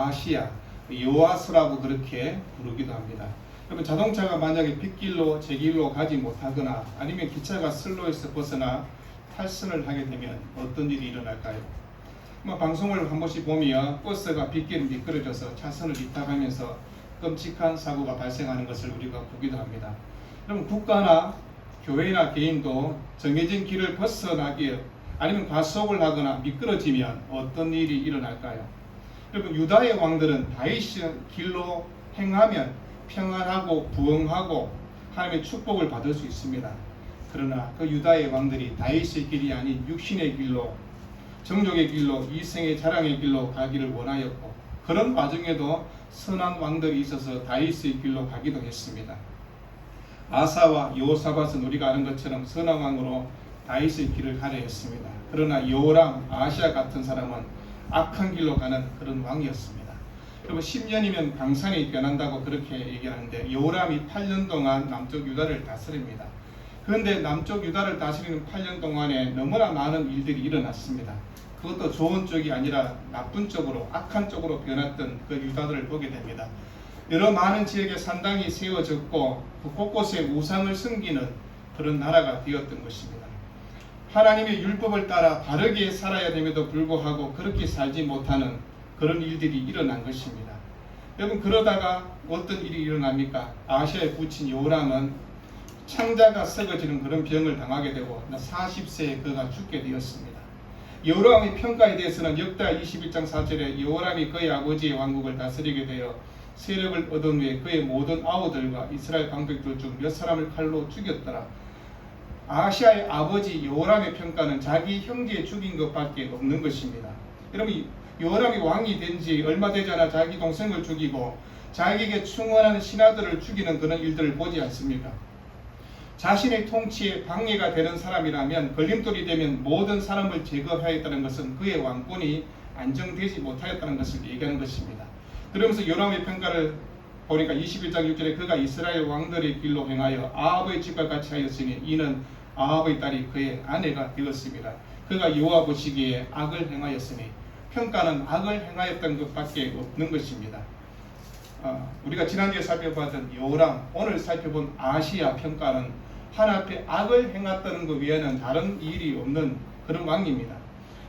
아시아, 요아스라고 그렇게 부르기도 합니다. 그러면 자동차가 만약에 빗길로 제길로 가지 못하거나 아니면 기차가 선로에서 벗어나 탈선을 하게 되면 어떤 일이 일어날까요? 방송을 한 번씩 보면 버스가 빗길을 미끄러져서 차선을 이탈하면서 끔찍한 사고가 발생하는 것을 우리가 보기도 합니다. 그럼 국가나 교회나 개인도 정해진 길을 벗어나기 아니면 과속을 하거나 미끄러지면 어떤 일이 일어날까요? 여러분, 유다의 왕들은 다윗의 길로 행하면 평안하고 부흥하고 하나님의 축복을 받을 수 있습니다. 그러나 그 유다의 왕들이 다윗의 길이 아닌 육신의 길로, 정욕의 길로, 이생의 자랑의 길로 가기를 원하였고, 그런 와중에도 선한 왕들이 있어서 다윗의 길로 가기도 했습니다. 아사와 여호사밧은 우리가 아는 것처럼 선한 왕으로 다윗의 길을 가려 했습니다. 그러나 요람, 아시아 같은 사람은 악한 길로 가는 그런 왕이었습니다. 그리고 10년이면 강산이 변한다고 그렇게 얘기하는데, 요람이 8년 동안 남쪽 유다를 다스립니다. 그런데 남쪽 유다를 다스리는 8년 동안에 너무나 많은 일들이 일어났습니다. 그것도 좋은 쪽이 아니라 나쁜 쪽으로, 악한 쪽으로 변했던 그 유다들을 보게 됩니다. 여러 많은 지역에 산당이 세워졌고 그 곳곳에 우상을 섬기는 그런 나라가 되었던 것입니다. 하나님의 율법을 따라 바르게 살아야 됨에도 불구하고 그렇게 살지 못하는 그런 일들이 일어난 것입니다. 여러분, 그러다가 어떤 일이 일어납니까? 아시아에 붙인 요람은 창자가 썩어지는 그런 병을 당하게 되고 40세에 그가 죽게 되었습니다. 요람의 평가에 대해서는 역다 21장 4절에 요람이 그의 아버지의 왕국을 다스리게 되어 세력을 얻은 후에 그의 모든 아우들과 이스라엘 방백들 중 몇 사람을 칼로 죽였더라. 아시아의 아버지 요람의 평가는 자기 형제 죽인 것밖에 없는 것입니다. 여러분, 요람이 왕이 된 지 얼마 되지 않아 자기 동생을 죽이고 자기에게 충원하는 신하들을 죽이는 그런 일들을 보지 않습니까? 자신의 통치에 방해가 되는 사람이라면, 걸림돌이 되면 모든 사람을 제거하였다는 것은 그의 왕권이 안정되지 못하였다는 것을 얘기하는 것입니다. 그러면서 요람의 평가를 보니까 21장 6절에 그가 이스라엘 왕들의 길로 행하여 아합의 집과 같이 하였으니 이는 아합의 딸이 그의 아내가 되었습니다. 그가 여호와 보시기에 악을 행하였으니, 평가는 악을 행하였던 것밖에 없는 것입니다. 우리가 지난주에 살펴봤던 요람, 오늘 살펴본 아시아 평가는 하나님 앞에 악을 행했다는 것 외에는 다른 일이 없는 그런 왕입니다.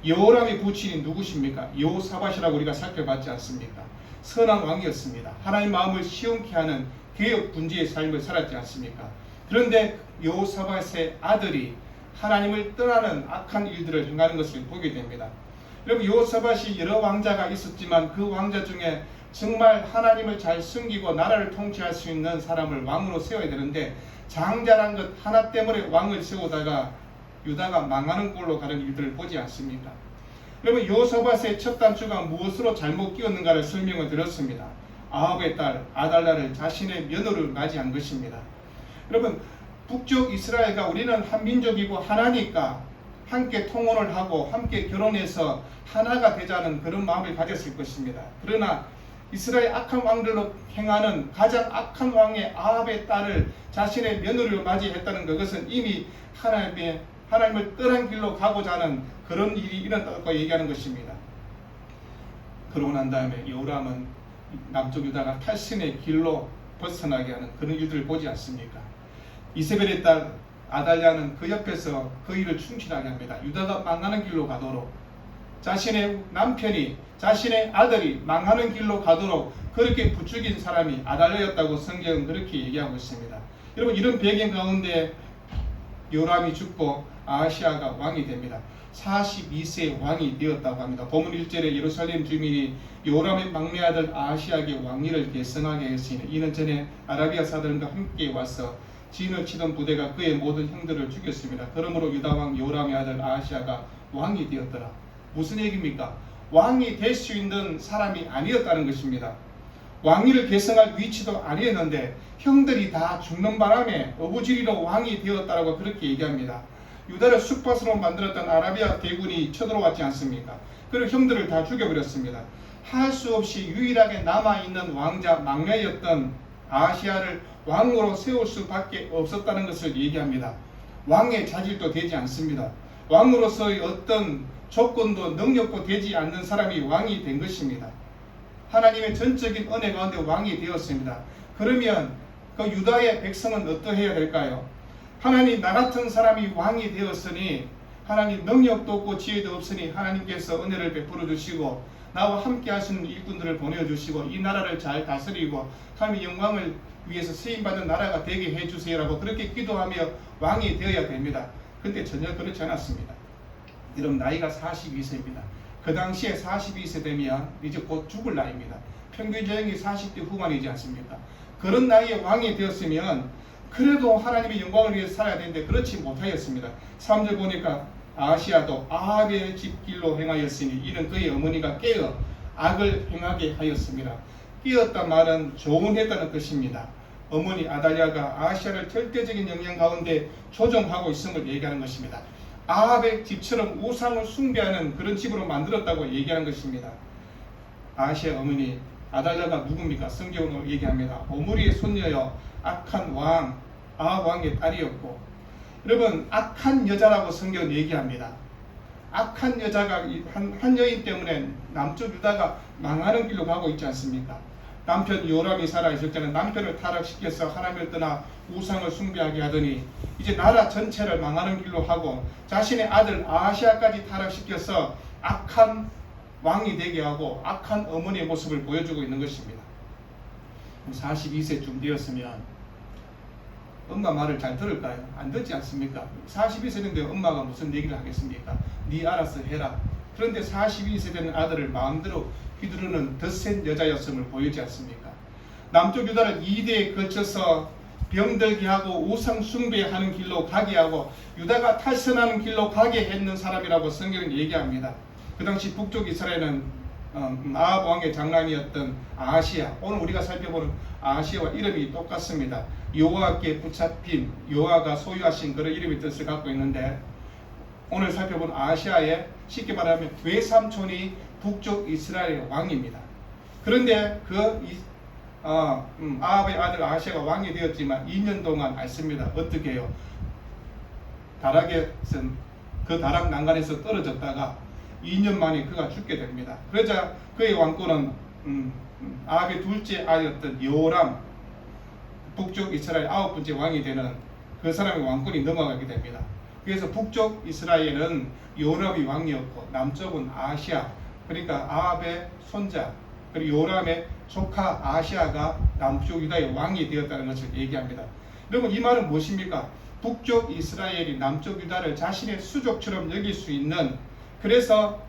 요람의 부친이 누구십니까? 여호사밧이라고 우리가 살펴봤지 않습니까? 선한 왕이었습니다. 하나님 마음을 시원케 하는 개혁 군주의 삶을 살았지 않습니까? 그런데 여호사밧의 아들이 하나님을 떠나는 악한 일들을 행하는 것을 보게 됩니다. 여러분, 여호사밧이 여러 왕자가 있었지만 그 왕자 중에 정말 하나님을 잘 섬기고 나라를 통치할 수 있는 사람을 왕으로 세워야 되는데, 장자란 것 하나 때문에 왕을 세우다가 유다가 망하는 꼴로 가는 일들을 보지 않습니까? 여러분, 여호사밧의 첫 단추가 무엇으로 잘못 끼었는가를 설명을 드렸습니다. 아합의 딸 아달랴를 자신의 며느리로 맞이한 것입니다. 여러분, 북쪽 이스라엘과 우리는 한 민족이고 하나니까 함께 통혼을 하고 함께 결혼해서 하나가 되자는 그런 마음을 가졌을 것입니다. 그러나 이스라엘 악한 왕들로 행하는 가장 악한 왕의 아합의 딸을 자신의 며느리로 맞이했다는 그것은 이미 하나님을 떠난 길로 가고자 하는 그런 일이 일어났다고 얘기하는 것입니다. 그러고 난 다음에 요람은 남쪽 유다가 탈신의 길로 벗어나게 하는 그런 일들을 보지 않습니까? 이세벨의 딸 아달랴는 그 옆에서 그 일을 충실하게 합니다. 유다가 망하는 길로 가도록, 자신의 남편이, 자신의 아들이 망하는 길로 가도록 그렇게 부추긴 사람이 아달랴였다고 성경은 그렇게 얘기하고 있습니다. 여러분, 이런 배경 가운데 요람이 죽고 아시아가 왕이 됩니다. 42세 왕이 되었다고 합니다. 본문 1절에 예루살렘 주민이 요람의 막내 아들 아시아에게 왕위를 계승하게 했으니 이는 전에 아라비아 사들과 함께 와서 진을 치던 부대가 그의 모든 형들을 죽였습니다. 그러므로 유다왕 요람의 아들 아시아가 왕이 되었더라. 무슨 얘기입니까? 왕이 될 수 있는 사람이 아니었다는 것입니다. 왕위를 계승할 위치도 아니었는데 형들이 다 죽는 바람에 어부지리로 왕이 되었다라고 그렇게 얘기합니다. 유다를 쑥밭으로 만들었던 아라비아 대군이 쳐들어왔지 않습니까? 그리고 형들을 다 죽여버렸습니다. 할 수 없이 유일하게 남아있는 왕자 막내였던 아시아를 왕으로 세울 수밖에 없었다는 것을 얘기합니다. 왕의 자질도 되지 않습니다. 왕으로서의 어떤 조건도 능력도 되지 않는 사람이 왕이 된 것입니다. 하나님의 전적인 은혜 가운데 왕이 되었습니다. 그러면 그 유다의 백성은 어떠해야 될까요? 하나님, 나 같은 사람이 왕이 되었으니 하나님 능력도 없고 지혜도 없으니 하나님께서 은혜를 베풀어 주시고 나와 함께 하시는 일꾼들을 보내주시고 이 나라를 잘 다스리고 하나님의 영광을 위해서 쓰임받는 나라가 되게 해주세요라고 그렇게 기도하며 왕이 되어야 됩니다. 근데 전혀 그렇지 않았습니다. 여러분, 나이가 42세입니다. 그 당시에 42세 되면 이제 곧 죽을 나이입니다. 평균 연령이 40대 후반이지 않습니까? 그런 나이에 왕이 되었으면 그래도 하나님의 영광을 위해서 살아야 되는데 그렇지 못하였습니다. 3절 보니까 아하시야도 아합의 집길로 행하였으니 이는 그의 어머니가 깨어 악을 행하게 하였습니다. 깨었단 말은 조언했다는 뜻입니다. 어머니 아달랴가 아하시야를 절대적인 영향 가운데 조종하고 있음을 얘기하는 것입니다. 아합의 집처럼 우상을 숭배하는 그런 집으로 만들었다고 얘기하는 것입니다. 아하시야 어머니 아달랴가 누굽니까? 성경으로 얘기합니다. 오므리의 손녀여 악한 왕 아합 왕의 딸이었고, 여러분, 악한 여자라고 성경은 얘기합니다. 악한 여자가 한 여인 때문에 남쪽 유다가 망하는 길로 가고 있지 않습니까? 남편 요람이 살아있을 때는 남편을 타락시켜서 하나님을 떠나 우상을 숭배하게 하더니 이제 나라 전체를 망하는 길로 하고 자신의 아들 아하시야까지 타락시켜서 악한 왕이 되게 하고 악한 어머니의 모습을 보여주고 있는 것입니다. 42세쯤 되었으면 엄마 말을 잘 들을까요? 안 듣지 않습니까? 42세인데 엄마가 무슨 얘기를 하겠습니까? 네 알아서 해라. 그런데 42세 되는 아들을 마음대로 휘두르는 덧센 여자였음을 보이지 않습니까? 남쪽 유다를 2대에 걸쳐서 병들게 하고 우상 숭배하는 길로 가게 하고 유다가 탈선하는 길로 가게 했는 사람이라고 성경은 얘기합니다. 그 당시 북쪽 이스라엘은 아합 왕의 장남이었던 아하시야, 오늘 우리가 살펴보는 아하시야와 이름이 똑같습니다. 여호와께 붙잡힌, 여호와가 소유하신 그런 이름의 뜻을 갖고 있는데 오늘 살펴본 아하시야의 쉽게 말하면 외삼촌이 북쪽 이스라엘의 왕입니다. 그런데 아합의 아들 아하시야가 왕이 되었지만 2년 동안 앓습니다. 어떻게 해요? 그 다락 난간에서 떨어졌다가 2년 만에 그가 죽게 됩니다. 그러자 그의 왕권은 아합의 둘째 아이였던 여호람, 북쪽 이스라엘 9번째 왕이 되는 그 사람의 왕권이 넘어가게 됩니다. 그래서 북쪽 이스라엘은 여호람이 왕이었고 남쪽은 아하시야, 그러니까 아합의 손자 그리고 여호람의 조카 아하시야가 남쪽 유다의 왕이 되었다는 것을 얘기합니다. 여러분, 이 말은 무엇입니까? 북쪽 이스라엘이 남쪽 유다를 자신의 수족처럼 여길 수 있는, 그래서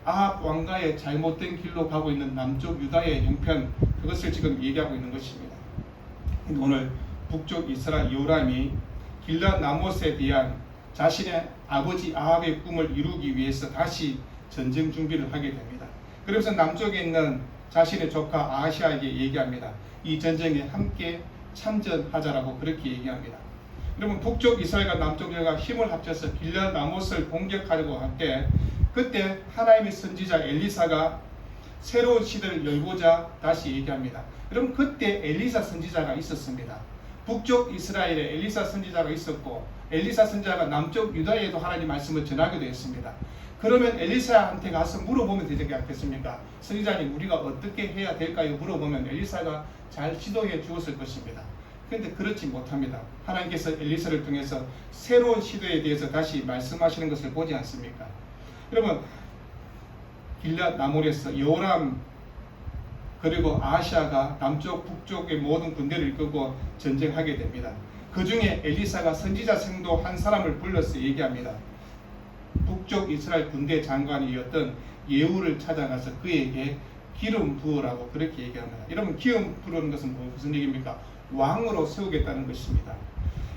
아합 왕가의 잘못된 길로 가고 있는 남쪽 유다의 형편, 그것을 지금 얘기하고 있는 것입니다. 오늘 북쪽 이스라엘 요람이 길랏 라못에 대한 자신의 아버지 아합의 꿈을 이루기 위해서 다시 전쟁 준비를 하게 됩니다. 그래서 남쪽에 있는 자신의 조카 아하시야에게 얘기합니다. 이 전쟁에 함께 참전하자라고 그렇게 얘기합니다. 여러분, 북쪽 이스라엘과 남쪽 유다가 힘을 합쳐서 길랏 라못을 공격하려고 할 때 그때 하나님의 선지자 엘리사가 새로운 시대를 열고자 다시 얘기합니다. 여러분, 그때 엘리사 선지자가 있었습니다. 북쪽 이스라엘에 엘리사 선지자가 있었고 엘리사 선지자가 남쪽 유다에도 하나님 말씀을 전하기도 했습니다. 그러면 엘리사한테 가서 물어보면 되지 않겠습니까? 선지자님, 우리가 어떻게 해야 될까요? 물어보면 엘리사가 잘 지도해 주었을 것입니다. 그런데 그렇지 못합니다. 하나님께서 엘리사를 통해서 새로운 시대에 대해서 다시 말씀하시는 것을 보지 않습니까? 여러분, 길랏 라못에서 여호람 그리고 아하시야가 남쪽 북쪽의 모든 군대를 이끌고 전쟁하게 됩니다. 그 중에 엘리사가 선지자 생도 한 사람을 불러서 얘기합니다. 북쪽 이스라엘 군대 장관이었던 예후를 찾아가서 그에게 기름 부으라고 그렇게 얘기합니다. 여러분, 기름 부르는 것은 무슨 얘기입니까? 왕으로 세우겠다는 것입니다.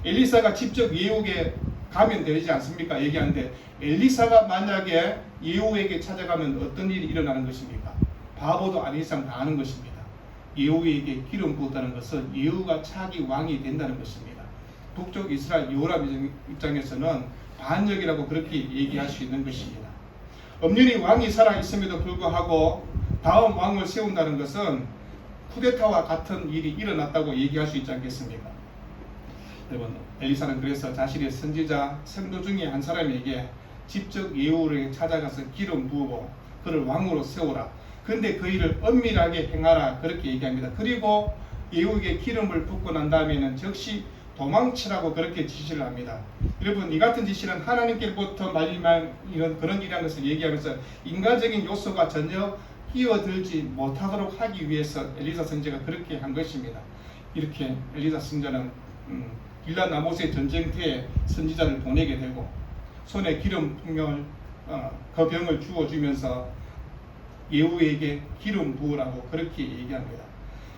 엘리사가 직접 예후에게 가면 되지 않습니까? 얘기하는데 엘리사가 만약에 예후에게 찾아가면 어떤 일이 일어나는 것입니까? 바보도 아닌 이상 다 아는 것입니다. 예후에게 기름 부었다는 것은 예후가 차기 왕이 된다는 것입니다. 북쪽 이스라엘 여호람 입장에서는 반역이라고 그렇게 얘기할 수 있는 것입니다. 엄연히 왕이 살아있음에도 불구하고 다음 왕을 세운다는 것은 쿠데타와 같은 일이 일어났다고 얘기할 수 있지 않겠습니까? 여러분, 엘리사는 그래서 자신의 선지자 성도 중에 한 사람에게 직접 예후를 찾아가서 기름 부어 그를 왕으로 세우라. 근데 그 일을 엄밀하게 행하라 그렇게 얘기합니다. 그리고 예후에게 기름을 붓고 난 다음에는 즉시 도망치라고 그렇게 지시를 합니다. 여러분, 이 같은 지시는 하나님께로부터 말리만 이런 그런 일이라는 것을 얘기하면서 인간적인 요소가 전혀 끼어들지 못하도록 하기 위해서 엘리사 선지자가 그렇게 한 것입니다. 이렇게 엘리사 선지자는 길랏 라모스의 전쟁터에 선지자를 보내게 되고 손에 기름 풍경을 그 병을 주어주면서 예후에게 기름 부으라고 그렇게 얘기합니다.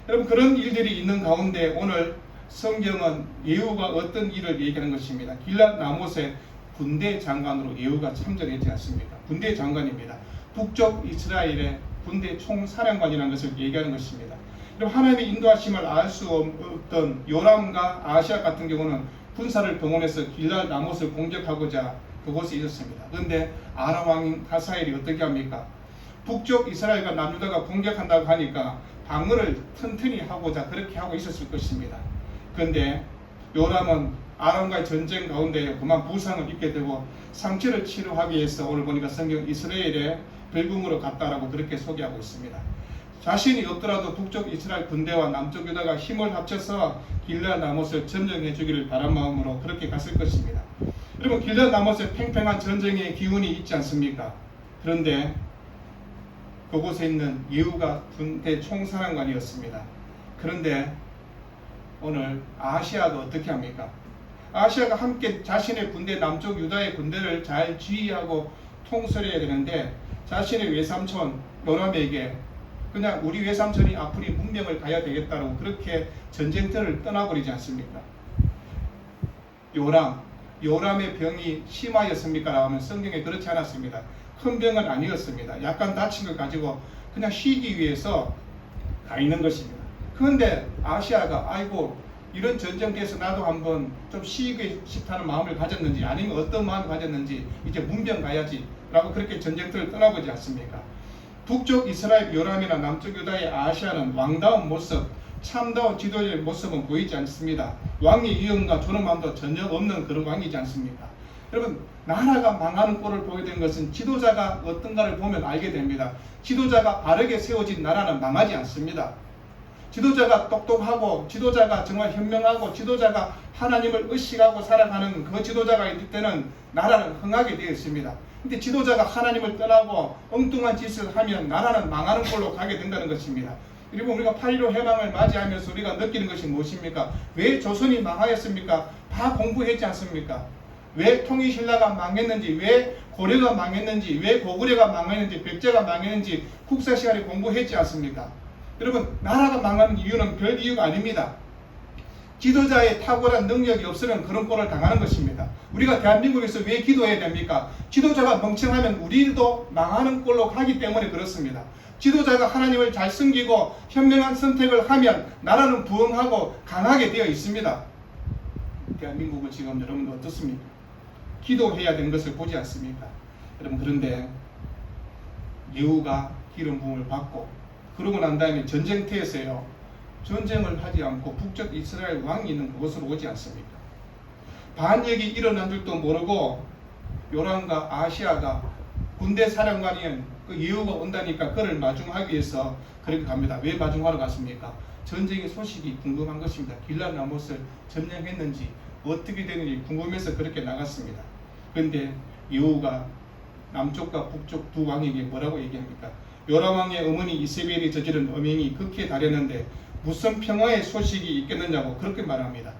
여러분, 그런 일들이 있는 가운데 오늘 성경은 예후가 어떤 일을 얘기하는 것입니다. 길랏 라모스의 군대 장관으로 예후가 참전했지 않습니까? 군대 장관입니다. 북쪽 이스라엘의 군대 총사령관이라는 것을 얘기하는 것입니다. 그리고 하나님의 인도하심을 알 수 없던 요람과 아시아 같은 경우는 군사를 동원해서 길랏 라모스를 공격하고자 그곳에 있었습니다. 그런데 아람 왕인 하사엘이 어떻게 합니까? 북쪽 이스라엘과 남유다가 공격한다고 하니까 방어를 튼튼히 하고자 그렇게 하고 있었을 것입니다. 그런데 요람은 아람과의 전쟁 가운데 그만 부상을 입게 되고 상처를 치료하기 위해서 오늘 보니까 성경 이스라엘의 별궁으로 갔다라고 그렇게 소개하고 있습니다. 자신이 없더라도 북쪽 이스라엘 군대와 남쪽 유다가 힘을 합쳐서 길랏 라모스를 점령해 주기를 바란 마음으로 그렇게 갔을 것입니다. 여러분, 길랏 라모스에 팽팽한 전쟁의 기운이 있지 않습니까? 그런데 그곳에 있는 예후가 군대 총사령관이었습니다. 그런데 오늘 아시아가 어떻게 합니까? 아시아가 함께 자신의 군대, 남쪽 유다의 군대를 잘 지휘하고 통솔해야 되는데 자신의 외삼촌 요람에게 그냥 우리 외삼촌이 앞으로 문명을 가야 되겠다고 그렇게 전쟁터를 떠나버리지 않습니까? 요람의 병이 심하였습니까? 라고 하면 성경에 그렇지 않았습니다. 큰 병은 아니었습니다. 약간 다친 걸 가지고 그냥 쉬기 위해서 가 있는 것입니다. 그런데 아시아가 아이고 이런 전쟁에서 나도 한번 좀 쉬고 싶다는 마음을 가졌는지 아니면 어떤 마음을 가졌는지 이제 문병 가야지 라고 그렇게 전쟁터를 떠나보지 않습니까? 북쪽 이스라엘 요람이나 남쪽 유다의 아시아는 왕다운 모습, 참다운 지도자의 모습은 보이지 않습니다. 왕의 위엄과 존엄함도 전혀 없는 그런 왕이지 않습니까? 여러분, 나라가 망하는 꼴을 보게 된 것은 지도자가 어떤가를 보면 알게 됩니다. 지도자가 바르게 세워진 나라는 망하지 않습니다. 지도자가 똑똑하고 지도자가 정말 현명하고 지도자가 하나님을 의식하고 살아가는 그 지도자가 있을 때는 나라는 흥하게 되어 있습니다. 근데 지도자가 하나님을 떠나고 엉뚱한 짓을 하면 나라는 망하는 꼴로 가게 된다는 것입니다. 그리고 우리가 8.15 해방을 맞이하면서 우리가 느끼는 것이 무엇입니까? 왜 조선이 망하였습니까? 다 공부했지 않습니까? 왜 통일신라가 망했는지, 왜 고려가 망했는지, 왜 고구려가 망했는지, 백제가 망했는지 국사 시간에 공부했지 않습니까? 여러분, 나라가 망하는 이유는 별 이유가 아닙니다. 지도자의 탁월한 능력이 없으면 그런 꼴을 당하는 것입니다. 우리가 대한민국에서 왜 기도해야 됩니까? 지도자가 멍청하면 우리도 망하는 꼴로 가기 때문에 그렇습니다. 지도자가 하나님을 잘 섬기고 현명한 선택을 하면 나라는 부흥하고 강하게 되어 있습니다. 대한민국은 지금 여러분 어떻습니까? 기도해야 되는 것을 보지 않습니까? 여러분, 그런데 예후가 기름 부음을 받고 그러고 난 다음에 전쟁터에서요, 전쟁을 하지 않고 북쪽 이스라엘 왕이 있는 그곳으로 오지 않습니까? 반역이 일어난 줄도 모르고 요람과 아시아가 군대 사령관인 그 예후가 온다니까 그를 마중하기 위해서 그렇게 갑니다. 왜 마중하러 갔습니까? 전쟁의 소식이 궁금한 것입니다. 길랏 라모스를 점령했는지 어떻게 되는지 궁금해서 그렇게 나갔습니다. 그런데 예후가 남쪽과 북쪽 두 왕에게 뭐라고 얘기합니까? 요람 왕의 어머니 이세벨이 저지른 음행이 극히에 달했는데 무슨 평화의 소식이 있겠느냐고 그렇게 말합니다.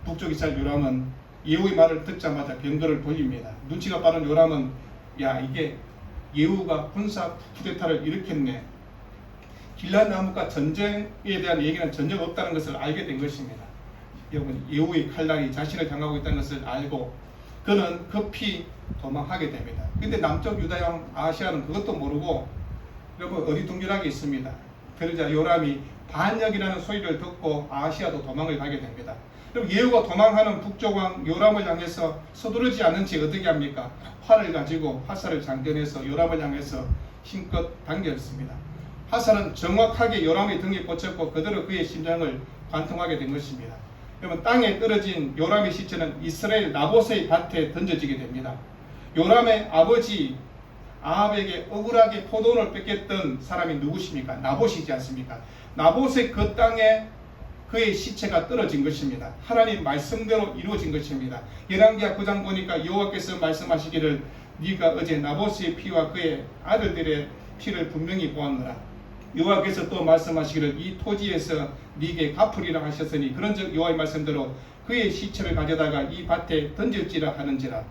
북쪽 이스라엘 요람은 예후의 말을 듣자마자 병거를 돌립니다. 눈치가 빠른 요람은 야, 이게 예후가 군사 쿠데타를 일으켰네. 길랏 나무가 전쟁에 대한 얘기는 전혀 없다는 것을 알게 된 것입니다. 여러분, 예후의 칼날이 자신을 향하고 있다는 것을 알고 그는 급히 도망하게 됩니다. 근데 남쪽 유다양 아시아는 그것도 모르고 여러분 어리둥절하게 있습니다. 그러자 요람이 반역이라는 소리를 듣고 아시아도 도망을 가게 됩니다. 그럼 예후가 도망하는 북쪽 왕 요람을 향해서 서두르지 않은 채 어떻게 합니까? 활을 가지고 화살을 장전해서 요람을 향해서 힘껏 당겼습니다. 화살은 정확하게 요람의 등에 꽂혔고 그대로 그의 심장을 관통하게 된 것입니다. 그러면 땅에 떨어진 요람의 시체는 이스라엘 나봇의 밭에 던져지게 됩니다. 요람의 아버지 아합에게 억울하게 포도원을 뺏겼던 사람이 누구십니까? 나봇이지 않습니까? 나봇의 그 땅에 그의 시체가 떨어진 것입니다. 하나님 말씀대로 이루어진 것입니다. 열왕기하 9장 보니까 여호와께서 말씀하시기를 네가 어제 나봇의 피와 그의 아들들의 피를 분명히 보았노라. 여호와께서 또 말씀하시기를 이 토지에서 네게 갚으리라 하셨으니 그런즉 여호와의 말씀대로 그의 시체를 가져다가 이 밭에 던질지라 하는지라.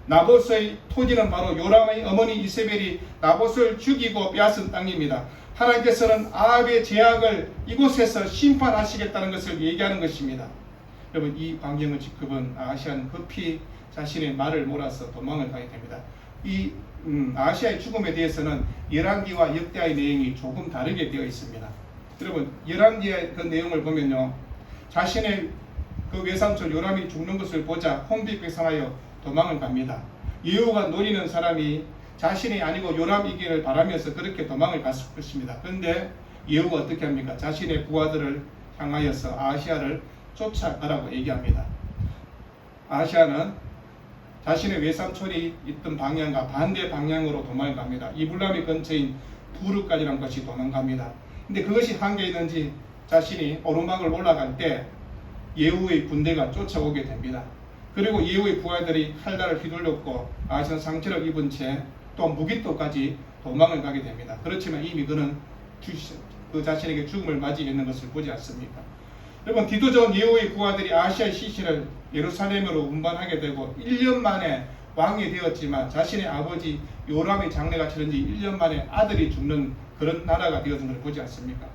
나봇의 토지는 바로 요람의 어머니 이세벨이 나봇을 죽이고 빼앗은 땅입니다. 하나님께서는 아합의 죄악을 이곳에서 심판하시겠다는 것을 얘기하는 것입니다. 여러분, 이 광경을 지켜본 아하시아는 급히 자신의 말을 몰아서 도망을 가게 됩니다. 이 아하시아의 죽음에 대해서는 열왕기와 역대하의 내용이 조금 다르게 되어 있습니다. 여러분, 열왕기의 그 내용을 보면요, 자신의 그 외삼촌 요람이 죽는 것을 보자 혼비백산하여 도망을 갑니다. 예후가 노리는 사람이 자신이 아니고 요람이기를 바라면서 그렇게 도망을 갔을 것입니다. 그런데 예후가 어떻게 합니까? 자신의 부하들을 향하여서 아하시아를 쫓아가라고 얘기합니다. 아하시아는 자신의 외삼촌이 있던 방향과 반대 방향으로 도망을 갑니다. 이블람이 근처인 부르까지란 것이 도망갑니다. 근데 그것이 한계 있는지 자신이 오르막을 올라갈 때 예후의 군대가 쫓아오게 됩니다. 그리고 예후의 부하들이 칼날을 휘둘렀고 아하시아는 상처를 입은 채 또 무기토까지 도망을 가게 됩니다. 그렇지만 이미 그는 그 자신에게 죽음을 맞이했는 것을 보지 않습니까? 여러분, 뒤도 좋은 예후의 부하들이 아하시아의 시신을 예루살렘으로 운반하게 되고 1년 만에 왕이 되었지만 자신의 아버지 요람의 장례가 치른 지 1년 만에 아들이 죽는 그런 나라가 되었던 것을 보지 않습니까?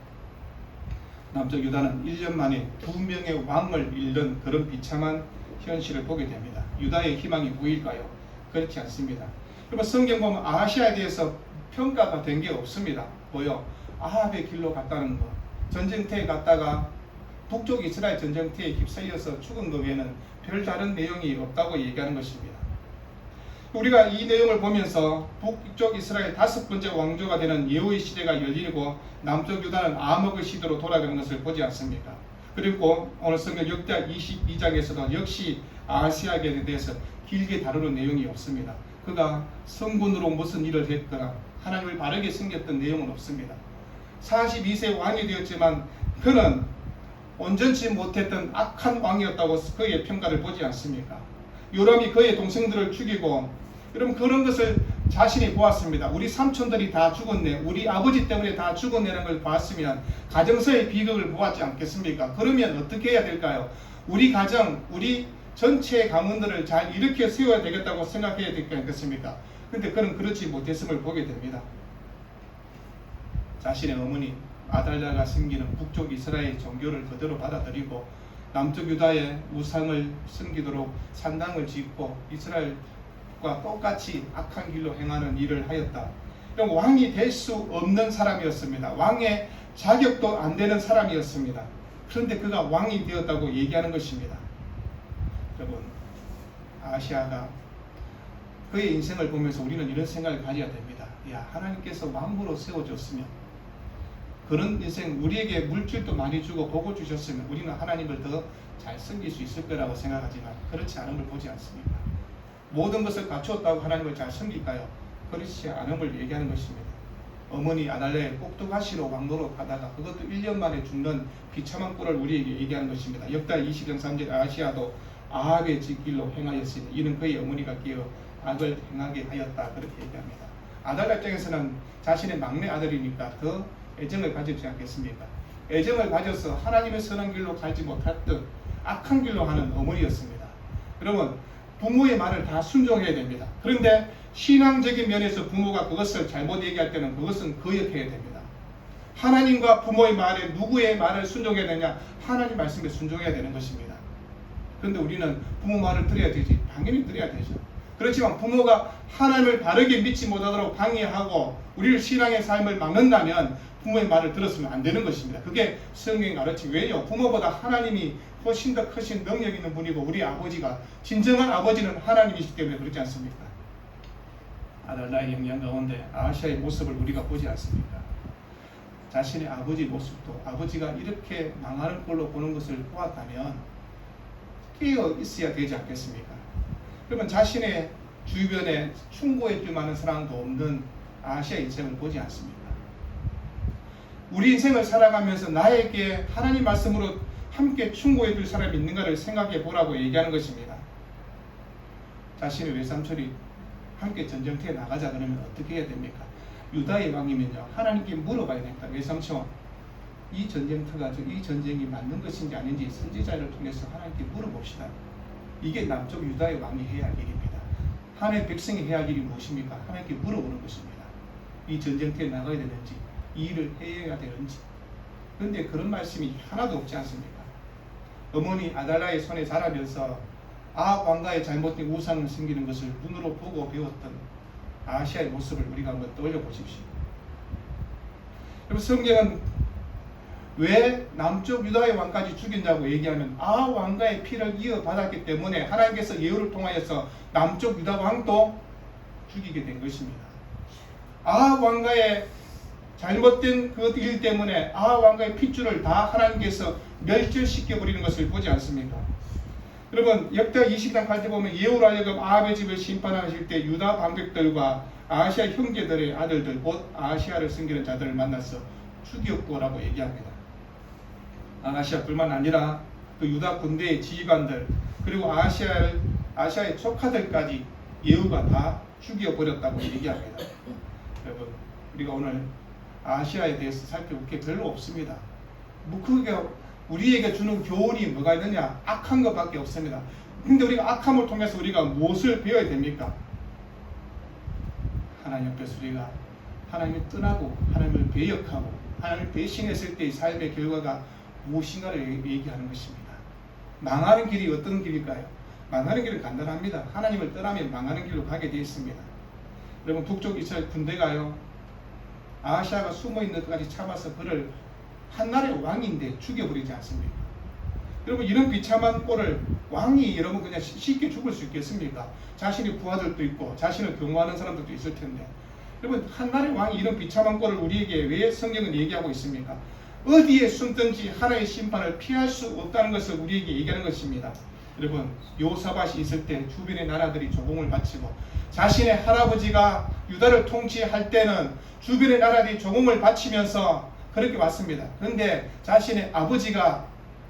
남쪽 유다는 1년 만에 2명의 왕을 잃는 그런 비참한 현실을 보게 됩니다. 유다의 희망이 보일까요? 그렇지 않습니다. 여러분, 성경 보면 아하시아에 대해서 평가가 된 게 없습니다. 뭐요? 아합의 길로 갔다는 거, 전쟁터에 갔다가 북쪽 이스라엘 전쟁터에 휩싸여서 죽은 것 외에는 별다른 내용이 없다고 얘기하는 것입니다. 우리가 이 내용을 보면서 북쪽 이스라엘 5번째 왕조가 되는 예후의 시대가 열리고 남쪽 유다는 아먹의 시대로 돌아가는 것을 보지 않습니까? 그리고 오늘 성경 역대하 22장에서도 역시 아하시아에 대해서 길게 다루는 내용이 없습니다. 그가 성군으로 무슨 일을 했거나 하나님을 바르게 섬겼던 내용은 없습니다. 42세 왕이 되었지만 그는 온전치 못했던 악한 왕이었다고 그의 평가를 보지 않습니까? 요람이 그의 동생들을 죽이고, 여러분, 그런 것을 자신이 보았습니다. 우리 삼촌들이 다 죽었네, 우리 아버지 때문에 다 죽었네라는 걸 봤으면 가정서의 비극을 보았지 않겠습니까? 그러면 어떻게 해야 될까요? 우리 가정, 우리 전체 가문들을 잘 일으켜 세워야 되겠다고 생각해야 되지 않겠습니까? 그런데 그는 그렇지 못했음을 보게 됩니다. 자신의 어머니 아달랴가 섬기는 북쪽 이스라엘 종교를 그대로 받아들이고 남쪽 유다의 우상을 섬기도록 산당을 짓고 이스라엘과 똑같이 악한 길로 행하는 일을 하였다. 왕이 될 수 없는 사람이었습니다. 왕의 자격도 안 되는 사람이었습니다. 그런데 그가 왕이 되었다고 얘기하는 것입니다. 여러분, 아하시아가 그의 인생을 보면서 우리는 이런 생각을 가져야 됩니다. 야, 하나님께서 왕으로 세워줬으면, 그런 인생, 우리에게 물질도 많이 주고 복을 주셨으면 우리는 하나님을 더 잘 섬길 수 있을 거라고 생각하지만 그렇지 않은 걸 보지 않습니까? 모든 것을 갖추었다고 하나님을 잘 섬길까요? 그렇지 않음을 얘기하는 것입니다. 어머니 아달랴의 꼭두가시로 왕노로 가다가 그것도 1년 만에 죽는 비참한 꼴을 우리에게 얘기하는 것입니다. 역대 20장 3절 아하시아도 아합의 길로 행하였으니 이는 그의 어머니가 끼어 악을 행하게 하였다, 그렇게 얘기합니다. 아달랴 입장에서는 자신의 막내 아들이니까 더 애정을 가지지 않겠습니까? 애정을 가져서 하나님의 선한 길로 가지 못했던 악한 길로 하는 어머니였습니다. 여러분, 부모의 말을 다 순종해야 됩니다. 그런데 신앙적인 면에서 부모가 그것을 잘못 얘기할 때는 그것은 거역해야 됩니다. 하나님과 부모의 말에 누구의 말을 순종해야 되냐? 하나님 말씀에 순종해야 되는 것입니다. 그런데 우리는 부모 말을 들어야 되지, 당연히 들어야 되죠. 그렇지만 부모가 하나님을 바르게 믿지 못하도록 방해하고 우리를 신앙의 삶을 막는다면 부모의 말을 들었으면 안 되는 것입니다. 그게 성경이 가르치고, 왜요? 부모보다 하나님이 훨씬 더 크신 능력 있는 분이고 우리 아버지가, 진정한 아버지는 하나님이시기 때문에 그렇지 않습니까? 아달랴의 영향 가운데 아하시아의 모습을 우리가 보지 않습니까? 자신의 아버지 모습도 아버지가 이렇게 망하는 꼴로 보는 것을 보았다면 깨어 있어야 되지 않겠습니까? 그러면 자신의 주변에 충고해 줄 만한 사람도 없는 아시아 인생을 보지 않습니까? 우리 인생을 살아가면서 나에게 하나님 말씀으로 함께 충고해 줄 사람이 있는가를 생각해 보라고 얘기하는 것입니다. 자신의 외삼촌이 함께 전쟁터에 나가자 그러면 어떻게 해야 됩니까? 유다의 왕이면요, 하나님께 물어봐야 됩니다. 외삼촌, 이 전쟁터가 이 전쟁이 맞는 것인지 아닌지 선지자를 통해서 하나님께 물어봅시다. 이게 남쪽 유다의 왕이 해야 할 일입니다. 하나님의 백성이 해야 할 일이 무엇입니까? 하나님께 물어보는 것입니다. 이 전쟁터에 나가야 되는지, 이 일을 해야 되는지. 그런데 그런 말씀이 하나도 없지 않습니까? 어머니 아달라의 손에 자라면서 아합 왕가의 잘못된 우상을 섬기는 것을 눈으로 보고 배웠던 아시아의 모습을 우리가 한번 떠올려 보십시오. 여러분, 성경은 왜 남쪽 유다의 왕까지 죽였냐고 얘기하면 아합 왕가의 피를 이어받았기 때문에 하나님께서 예후를 통하여서 남쪽 유다 왕도 죽이게 된 것입니다. 아합 왕가의 잘못된 그 일 때문에 아합 왕가의 핏줄을 다 하나님께서 멸절시켜 버리는 것을 보지 않습니까? 여러분, 역대하 20장 갈 때 보면 예후로 하여금 아합의 집을 심판하실 때 유다 방백들과 아시아 형제들의 아들들 곧 아시아를 섬기는 자들을 만나서 죽였고라고 얘기합니다. 아시아뿐만 아니라 그 유다 군대의 지휘관들 그리고 아시아의 조카들까지 예후가 다 죽여버렸다고 얘기합니다. 여러분, 우리가 오늘 아시아에 대해서 살펴볼 게 별로 없습니다. 뭐 그게 우리에게 주는 교훈이 뭐가 있느냐? 악한 것밖에 없습니다. 근데 우리가 악함을 통해서 우리가 무엇을 배워야 됩니까? 하나님 앞에서 우리가 하나님을 떠나고 하나님을 배역하고 하나님을 배신했을 때의 삶의 결과가 무엇인가를 얘기하는 것입니다. 망하는 길이 어떤 길일까요? 망하는 길은 간단합니다. 하나님을 떠나면 망하는 길로 가게 되어 있습니다. 여러분, 북쪽 이스라엘 군대가요, 아시아가 숨어있는 것까지 참아서 그를 한나라의 왕인데 죽여버리지 않습니까? 여러분, 이런 비참한 꼴을 왕이 여러분 그냥 쉽게 죽을 수 있겠습니까? 자신의 부하들도 있고 자신을 경호하는 사람들도 있을 텐데, 여러분, 한나라의 왕이 이런 비참한 꼴을 우리에게 왜 성경은 얘기하고 있습니까? 어디에 숨든지 하나님의 심판을 피할 수 없다는 것을 우리에게 얘기하는 것입니다. 여러분, 요사밧이 있을 때 주변의 나라들이 조공을 바치고 자신의 할아버지가 유다를 통치할 때는 주변의 나라들이 조공을 바치면서 그렇게 왔습니다. 그런데 자신의 아버지가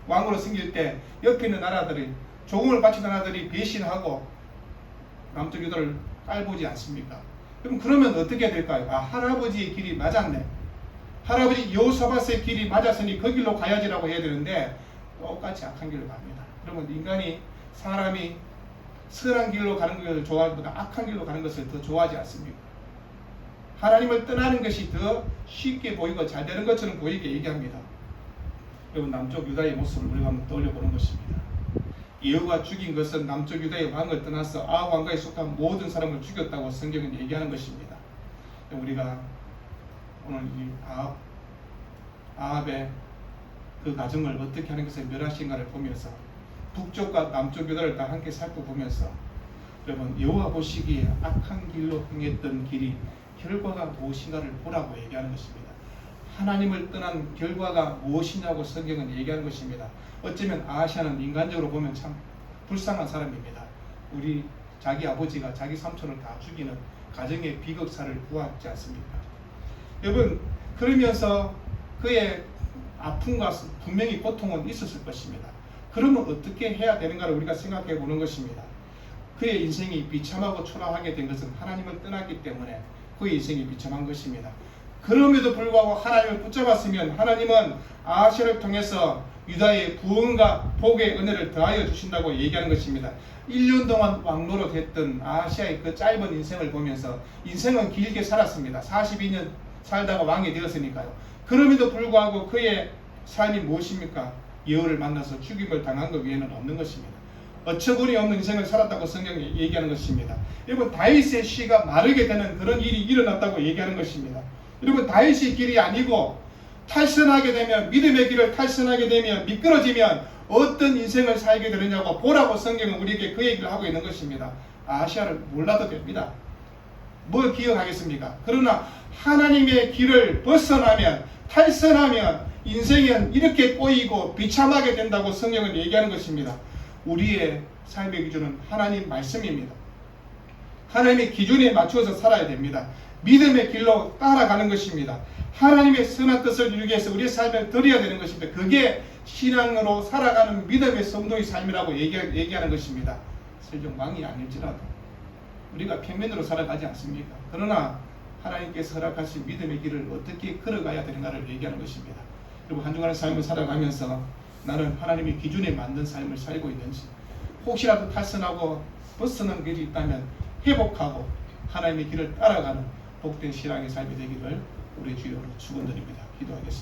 왕으로 생길 때 옆에 있는 나라들이 조공을 바치는 나라들이 배신하고 남쪽 유다를 깔보지 않습니까? 그러면 어떻게 될까요? 할아버지의 길이 맞았네. 할아버지 여호사밧의 길이 맞았으니 그 길로 가야지라고 해야 되는데 똑같이 악한 길로 갑니다. 그러면 인간이 사람이 선한 길로 가는 것을 좋아하기보다 악한 길로 가는 것을 더 좋아하지 않습니까? 하나님을 떠나는 것이 더 쉽게 보이고 잘 되는 것처럼 보이게 얘기합니다. 여러분, 남쪽 유다의 모습을 우리가 한번 떠올려 보는 것입니다. 예후가 죽인 것은 남쪽 유다의 왕을 떠나서 아합 왕가에 속한 모든 사람을 죽였다고 성경은 얘기하는 것입니다. 우리가 오늘 이 아합의 그 가정을 어떻게 하는 것을 멸하신가를 보면서 북쪽과 남쪽 유다를 다 함께 살펴보면서 여러분, 여호와 보시기에 악한 길로 행했던 길이 결과가 무엇인가를 보라고 얘기하는 것입니다. 하나님을 떠난 결과가 무엇이냐고 성경은 얘기하는 것입니다. 어쩌면 아시아는 인간적으로 보면 참 불쌍한 사람입니다. 우리 자기 아버지가 자기 삼촌을 다 죽이는 가정의 비극사를 보았지 않습니까? 여러분, 그러면서 그의 아픔과 분명히 고통은 있었을 것입니다. 그러면 어떻게 해야 되는가를 우리가 생각해 보는 것입니다. 그의 인생이 비참하고 초라하게 된 것은 하나님을 떠났기 때문에 그의 인생이 비참한 것입니다. 그럼에도 불구하고 하나님을 붙잡았으면 하나님은 아시아를 통해서 유다의 부흥과 복의 은혜를 더하여 주신다고 얘기하는 것입니다. 1년 동안 왕노릇 했던 아시아의 그 짧은 인생을 보면서 인생은 길게 살았습니다. 42년 살다가 왕이 되었으니까요. 그럼에도 불구하고 그의 삶이 무엇입니까? 예후를 만나서 죽임을 당한 것 외에는 없는 것입니다. 어처구니 없는 인생을 살았다고 성경이 얘기하는 것입니다. 여러분, 다윗의 씨가 마르게 되는 그런 일이 일어났다고 얘기하는 것입니다. 여러분, 다윗의 길이 아니고 탈선하게 되면, 믿음의 길을 탈선하게 되면, 미끄러지면 어떤 인생을 살게 되느냐고 보라고 성경은 우리에게 그 얘기를 하고 있는 것입니다. 아시아를 몰라도 됩니다. 뭘 기억하겠습니까? 그러나 하나님의 길을 벗어나면, 탈선하면 인생은 이렇게 꼬이고 비참하게 된다고 성경은 얘기하는 것입니다. 우리의 삶의 기준은 하나님 말씀입니다. 하나님의 기준에 맞추어서 살아야 됩니다. 믿음의 길로 따라가는 것입니다. 하나님의 선한 뜻을 이루기 위해서 우리의 삶을 드려야 되는 것입니다. 그게 신앙으로 살아가는 믿음의 성도의 삶이라고 얘기하는 것입니다. 설령 왕이 아닐지라도 우리가 평면으로 살아가지 않습니까? 그러나 하나님께서 허락하신 믿음의 길을 어떻게 걸어가야 되는가를 얘기하는 것입니다. 그리고 한 주간의 삶을 살아가면서 나는 하나님의 기준에 맞는 삶을 살고 있는지, 혹시라도 탈선하고 벗어난 길이 있다면 회복하고 하나님의 길을 따라가는 복된 신앙의 삶이 되기를 우리 주여 축원드립니다. 기도하겠습니다.